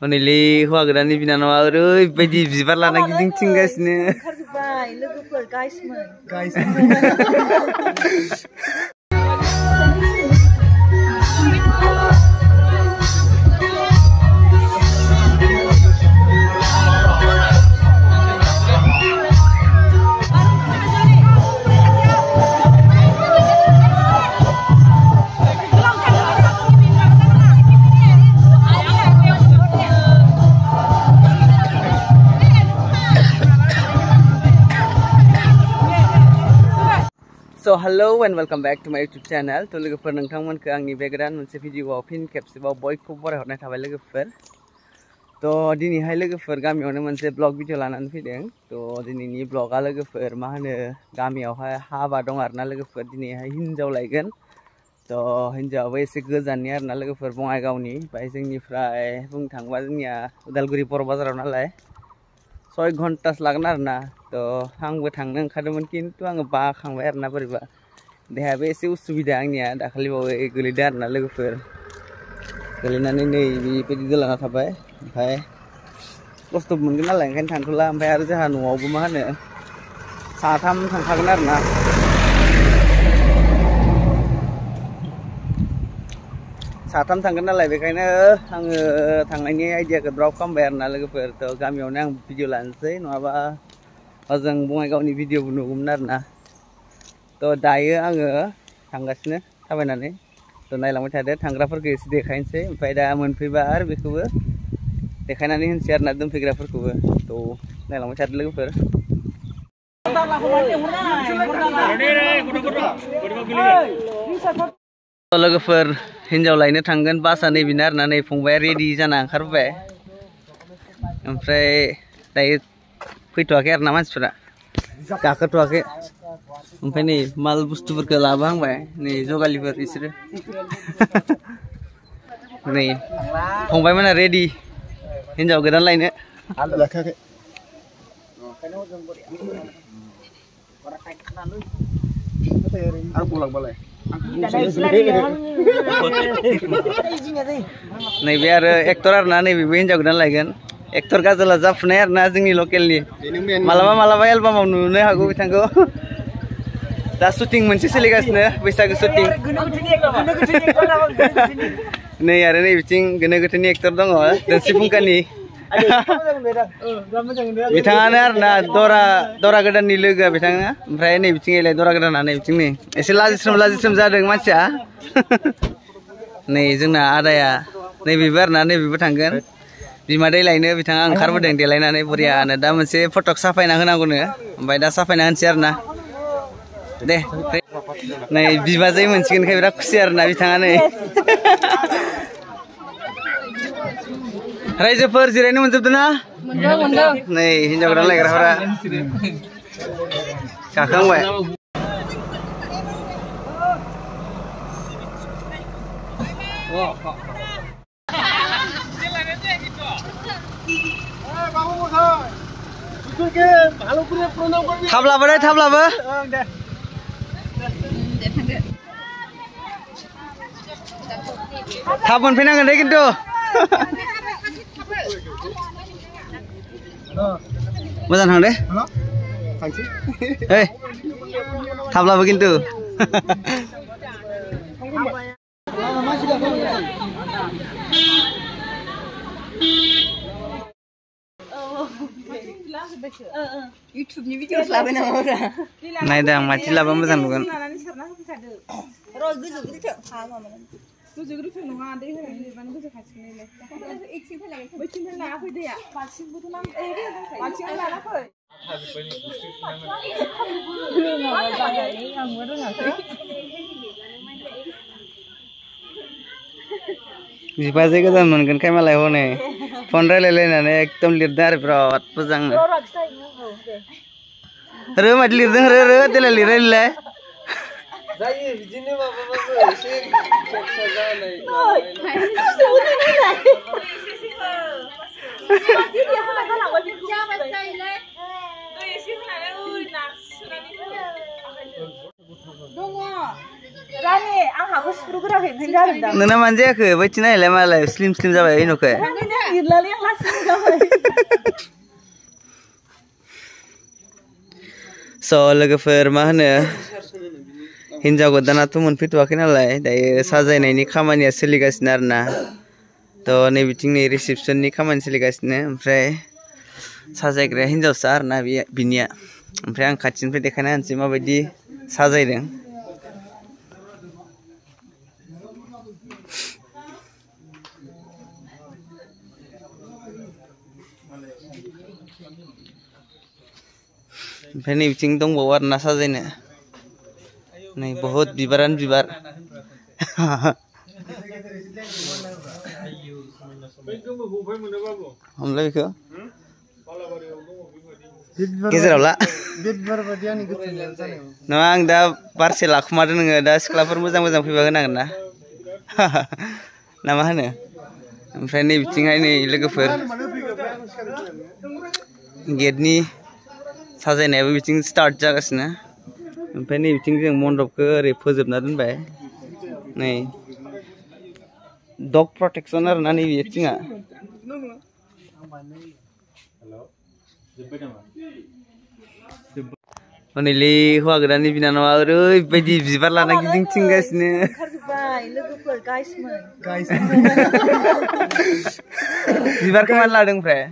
Menilai hua gedani binanawa oरैबायदि बिबार लाना गिदिंथिंगासिनो ओंखारजोब्बाय लोगोफोर गाइसमोन So hello and welcome back to my YouTube channel. To लोगोफोर नोंथांमोनखौ आंनि बे गोदान मोनसे भिडियोआव फिन खेबसेबाव बयखौबो बरायहरनाय थाबाय लोगोफोर। तो दिनैहाय लोगोफोर गामियावनो मोनसे ब्लग भिडियो लानानै फैदों। तो दिनैनि ब्लगा लोगोफोर मा होनो गामियावहाय हाबा दं आरोना लोगोफोर दिनैहाय हिनजाव लायगोन। तो हिनजावाबो एसे गोजाननि आरोना लोगोफोर बङाइगावनि ओमफ्राय जोंनिफ्राय बुंनो थाङोबा जोंनिया उदालगुरि बर' बाजाराव नालाय 6 घन्टासो लागोन आरोना। तो आंबो थांनो ओंखारदोंमोन खिन्थु आङो बाखांबाय आरोना बोरैबा देहायाबो एसे उसुबिदा आंनिया दाखालि बावै गोलैदों आरोना लोगोफोर गोलैनानै नै बेबायदि गोलाना थाबाय ओमफ्राय खस्थ' मोनगोन नालाय ओंखायनो थांथ'ला ओमफ्राय आरो जोंहा न'आवबो मा होनो साथाम थांखागोन आरोना साथाम थांगोन नालाय बेखायनो आङो थांनायनि आइडियाखौ ड्रप खालामबाय आरोना लोगोफोर। तो गामियावनो आं भिडिअ लानोसै नङाबा ओजों बङाइगावनि भिडिअबो नुगौमोन आरोना। तो दायो आङो थांगासिनो थाबायनानै तो नायलांबाय थादो थांग्राफोरखौ एसे देखायनोसै ओमफ्राय दा मोनफैबा आरो बेखौबो देखायनानै होनोसै आरोना दोनफैग्राफोरखौबो। तो नायलांबाय थादो लोगोफोर। लोगोफोर हिनजाव लायनो थांगोन बासआ नैबेनो आरोना नै फंबाया रेडि जाना ओंखारबोबाय ओमफ्राय दायो फैथ'वाखै आरोना मानसिफोरा गाखोथ'वाखै ओमफ्राय नै माल बुस्थुफोरखौ लाबोहांबाय नै जगालिफोर बिसोरो नै फंबायमोना रेडि हिनजाव गोदान लायनो नैबे आरो एक्टर आरोना नैबेबो हिनजाव गोदान लायगोन एक्टर गाजोला जाफुनाय आरोना जोंनि लकेलनि मालाबा मालाबा एलबामाव नुनो हागौ बिथांखौ दा शुटिं मोनसे सोलिगासिनो बैसागु शुटिं नै आरो नै बिथिं गोनो गोथोनि एक्टर दङ दोंसि फुंखानि बिथाङानो आरोना दरा गोदाननि लोगोआ बिथाङा ओमफ्राय नै बिथिं एलाय दरा गोदाना नै बिथिं नै एसे लाजिस्रोम जादों मानसिया नै जोंना आदाया नैबेबो आरोना नैबेबो थांगोन बिमादै लायनो बिथाङा ओंखारबोदों देलायनानै बरियानो दा मोनसे फटक साफायना होनांगौनो ओमफ्राय दा साफायना होनोसै आरोना दे नै बिबाजै मोनसिगोनखाय बिराद खुसि आरोना बिथाङा नै रायजोफोर जिरायनो मोनजोबदों ना नै हिनजाव गोदान लायग्राफोरा गाखांबाय थाब लाबो दे थाब लाबो थाब मोनफैनांगोन दे खिन्थु मोजां थां दे थाब लाबो खिन्थु YouTube नि भिडिअ लाबो नामा नायदों आं माथि लाबा मोजां नुगोन र' गोजौ गोजौ हा मामोन गोजौ गोजौ नङा दै होनानै लिरबानो गोजौ खाथिखौनो बैथिंनिफ्राय लाना फै दैया बाल्थिंबोथ' नांगौ बाल्थिंआव लाना फै आंबो रोङाखै बिबाजै गोदान मोनगोनखाय मालाय हनै फन रायलायलायनानै एकदम लिरदों आरो बिराद मोजां रो माथो लिरदों रो देलाय लिरलाय जायो बिदिनो माबाबाबो एसे फिसा जानाय दङ aku sepuluh gerak ini enggak ada. Nona manja ke, baca nih lah malah slim jawa ini oke. Irlali yang langsung jawa. So लोगोफोर मा होनो हिन्जाव गोदानाथ' मोनफैथ'वाखै नालाय दायो साजायनायनि खामानिया सोलिगासिनो आरोना थ' नै बिथिं नै रिसेपसननि खामानि सोलिगासिनो ओमफ्राय साजायग्राया हिन्जावसा आरोना बिनिया ओमफ्राय आं खाथिनिफ्राय देखायना होनोसै माबायदि साजायदों ओमफ्राय नै बिथिं दंबावो आरोना साजायनो नै बहुत बिबारानो बिबार हमलाय बेखौ गेजेराव ला नङा आं दा बारसे लाखुमादों नोङो दा सिख्लाफोर मोजां मोजां फैबा होनांगोन ना ना मा होनो ओमफ्राय नै बिथिंहाय नै लोगोफोर गेटनि साजायनायाबो बिथिं स्टार्ट जागासिनो ओमफ्राय नै बिथिं जों मण्डपखौ ओरै फोजोबना दोनबाय नै डग प्रटेक्सन आरोना नै बिथिंआ हनैलै हौवा गोदाननि बिनानावा ओरैबायदि बिबार लाना गिदिंथिंगासिनो बिबारखौ मानो लादों ओमफ्राय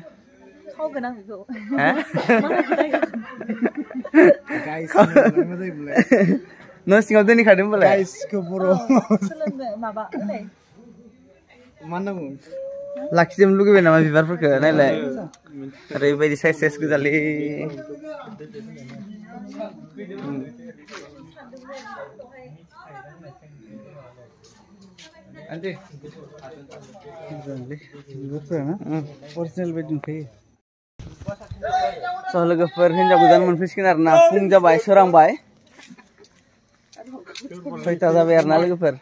न' सिङाव दोनहैखादों होनबालाय लाखिजोबनो लुगैबाय नामा बिबारफोरखौ नायलाय ओरैबायदि साइज साइज गोजालै So लोगोफोर हिन्जाव गोदान मोनफैसिगोन आरोना फुं जाबाय सोरांबाय खयथा जाबाय आरोना लोगोफोर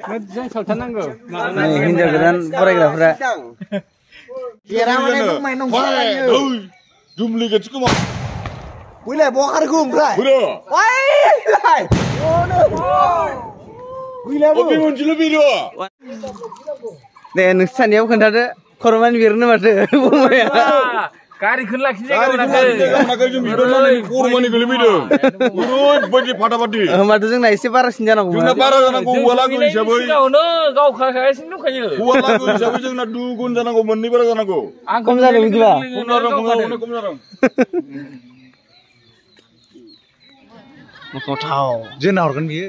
मोजां सावथारनांगौ हिन्जाव गोदान फरायग्राफोरा दे नोंसानियाव खोन्थादो खर'मानि बिरनो माथो बुंबाया गारिखौनो लाखिनो जायगा मोनाखै जों बिबार लानायनि खर'मानि गोलैफैदों ओरैबायदि फाटाफाटि होमबाथ' जोंना एसे बारासिन जानांगौ जोंना बारा जानांगौ हौवा लागो हिसाबै सिगाङावनो गाव खागासिनो दंखायो हौवा लागो हिसाबै जोंना दुगुन जानांगौ मोननै बारा जानांगौ आं खम जादों बिदिबा खम जादों मख'थाव जोंना हरगोन बियो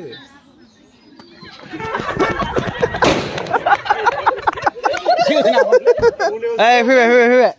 Hey, fíjate.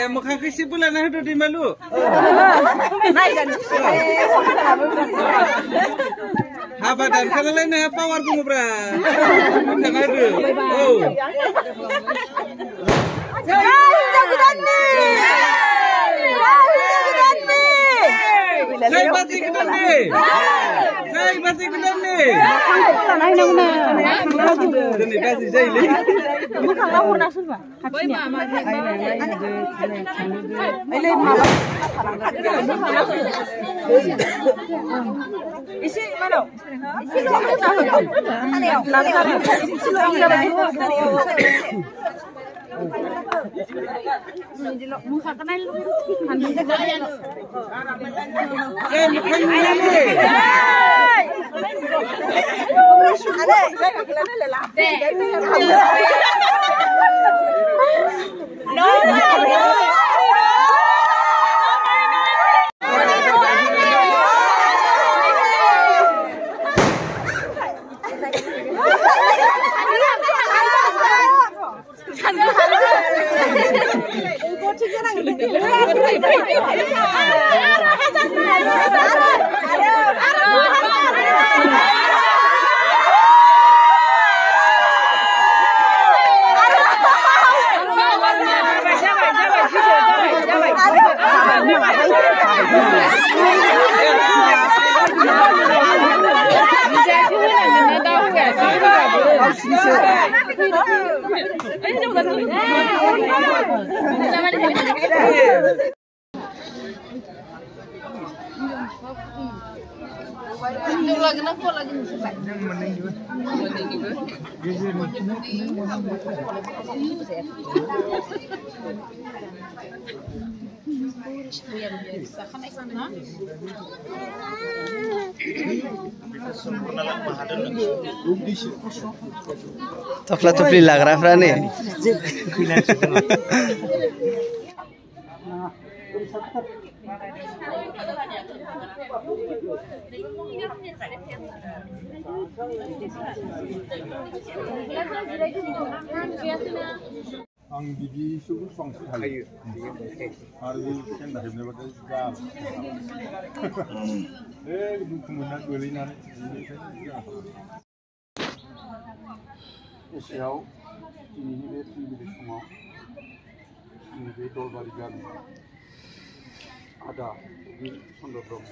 Mukhang kisipulan na ito di malu. Habadan ka na lang na power ko mo bra. Mukhang ado. Oh. Saya pasti kedan nih. Saya pasti kedan nih. Ini kasih saya ini. Isi mana? Topla topli log रहा है नी Ang bibi sugu song hayu. Hari kan dah hebne bagai gal. Kemudian gulinan ini Esyau ini dia pilih semua. Ini dia tol balikan. Ada di Sondodrom.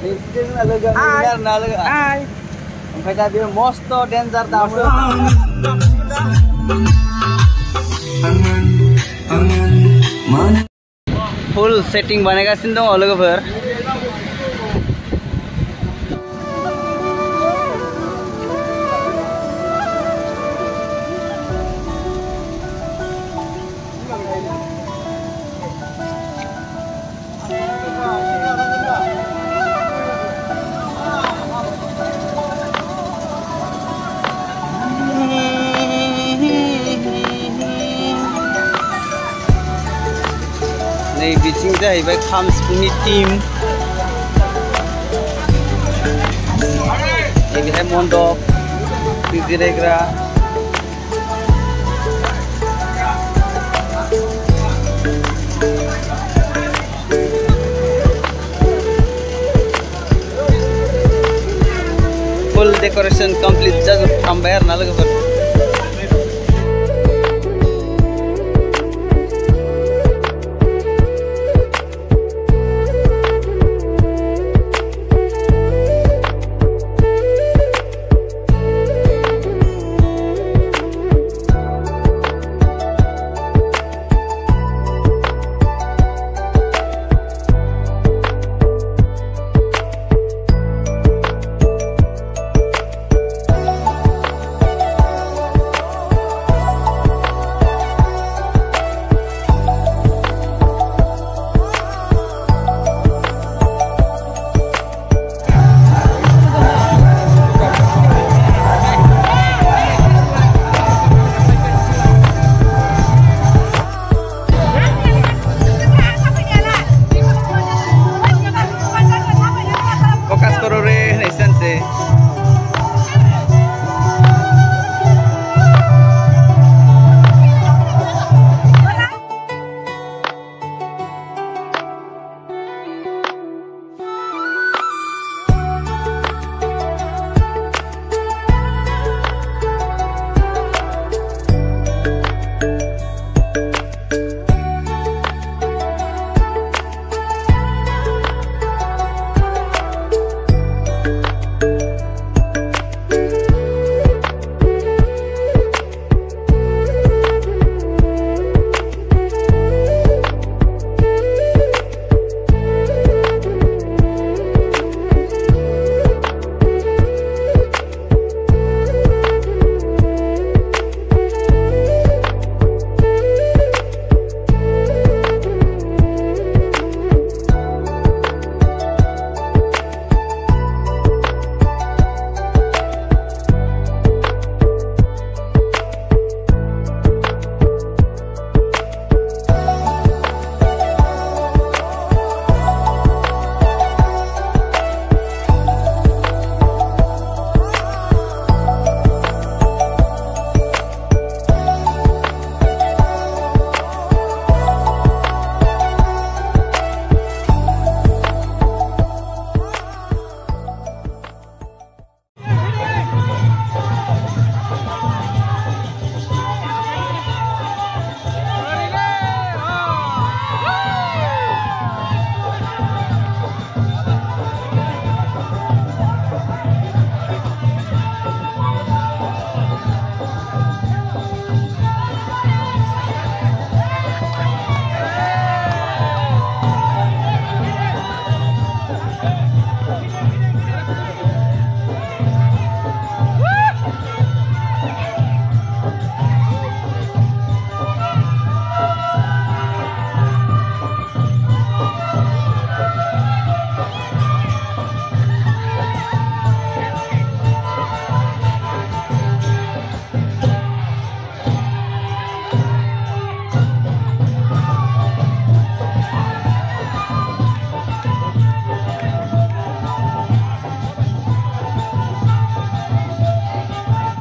Ini alaga minyak nalaga. Sampai tadi mosto danger tahu. Full setting बनेगा सिंधु अलग भर. Nih bising जाहैबाय खाम सिफुंनि team नैबेहाय मन्दप जिरायग्रा फुल decoration complete जाजोबफ्रामबाय आरोना लोगोफोर